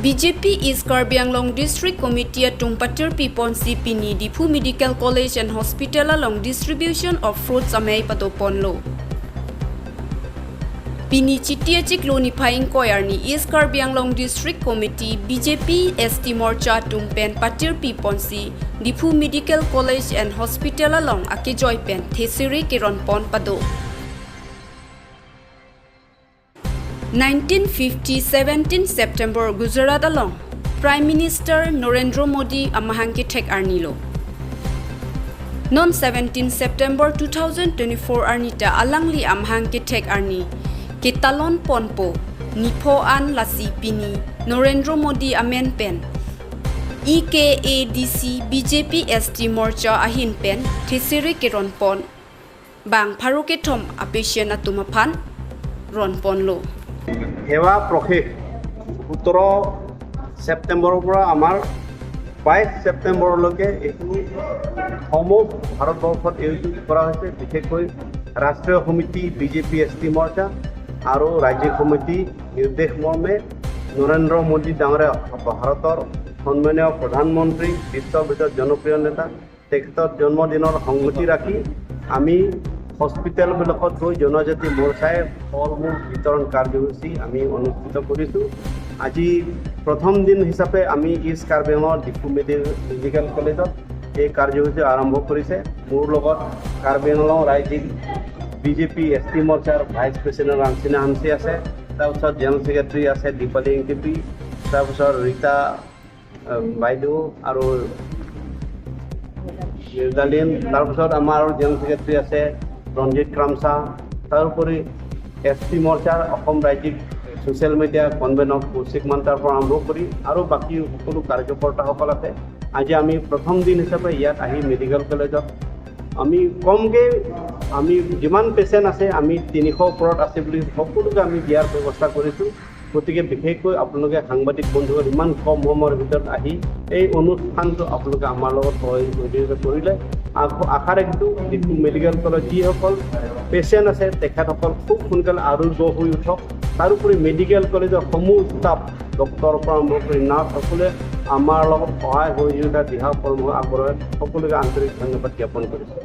BJP East Karbi Anglong District Committee at Tungpatir Pipon CPNI Diphu Medical College and Hospital along distribution of fruits amay patoponlo. Pini Chitia Chikloni Paing Koyarni East Karbi Anglong District Committee BJP ST Morcha Tungpen Patir Pipon C Diphu Medical College and Hospital along Akijoy Pen Thesiri Kiron Pon Pado. 1950 17 September Gujarat along Prime Minister Narendra Modi amahangke thek arnilo. Non 17 September 2024 arnita alangli amahangke thek arni Ketalon ponpo nipo an lasi pini Narendra Modi amen pen EKADC BJP ST Morcha ahin pen Thesiri Kiron Pon Bang Pharuke Thom apesian atumapan Ron Ponlo সেৱা প্ৰশেষ 17 ছেপ্টেম্বৰৰ পৰা আমাৰ 22 ছেপ্টেম্বৰলৈকে এইটো সমগ্ৰ ভাৰতবৰ্ষত আয়োজন কৰা হৈছে বিশেষকৈ ৰাষ্ট্ৰীয় সমিতি বিজেপি এছটি মৰ্চা আৰু ৰাজ্যিক সমিতি নিৰ্দেশ মৰ্মে নৰেন্দ্ৰ মোদী ডাঙৰীয়া ভাৰতৰ সন্মানীয় প্ৰধানমন্ত্ৰী বিশ্বৰ ভিতৰত জনপ্ৰিয় নেতা তেখেতৰ জন্মদিনৰ সংগতি ৰাখি আমি হস্পিটেলবিলাকত গৈ জনজাতি মৰ্চাই ফল-মূল বিতৰণ কাৰ্যসূচী আমি অনুষ্ঠিত কৰিছোঁ। আজি প্ৰথম দিন হিচাপে আমি ইষ্ট কাৰ্বি আংলঙৰ ডিফু মেডিকেল কলেজত এই কাৰ্যসূচী আৰম্ভ কৰিছে। মোৰ লগত কাৰ্বি আংলং ৰাজ্যিক বিজেপি এছটি মৰ্চাৰ ভাইচ প্ৰেচিডেণ্ট ৰামচিনা হামচি আছে, তাৰপিছত জেনেৰেল ছেক্ৰেটাৰী আছে দীপালী এংকেপি, তাৰপিছত ৰীতা বাইদেউ আৰু নিৰ্দালিন, তাৰপিছত আমাৰ জেনেৰেল ছেক্ৰেটাৰী আছে ৰঞ্জিত ক্ৰামছা, তাৰোপৰি এছটি মৰ্চাৰ অসম ৰাজ্যিক ছ'চিয়েল মিডিয়া কনভেনক কৌশিক মান্তাৰ পৰা আৰম্ভ কৰি আৰু বাকী সকলো কাৰ্যকৰ্তাসকল আছে। আজি আমি প্ৰথম দিন হিচাপে ইয়াত আহি মেডিকেল কলেজত আমি কমকৈ আমি যিমান পেচেণ্ট আছে আমি 300 ওপৰত আছে বুলি সকলোকে আমি দিয়াৰ ব্যৱস্থা কৰিছোঁ। গতিকে বিশেষকৈ আপোনালোকে সাংবাদিক বন্ধুসকল ইমান কম সময়ৰ ভিতৰত আহি এই অনুষ্ঠানটো আপোনালোকে আমাৰ লগত সহযোগিতা কৰিলে আশা ৰাখিছোঁ ডিফু মেডিকেল কলেজ যিসকল পেচেণ্ট আছে তেখেতসকল খুব সোনকালে আৰোগ্য হৈ উঠক। তাৰোপৰি মেডিকেল কলেজৰ সমূহ ষ্টাফ ডক্টৰৰ পৰা আৰম্ভ কৰি নাৰ্ছ সকলোৱে আমাৰ লগত সহায় সহযোগিতা দিহা পৰামৰ্শ আগবঢ়াই সকলোকে আন্তৰিক ধন্যবাদ জ্ঞাপন কৰিছোঁ।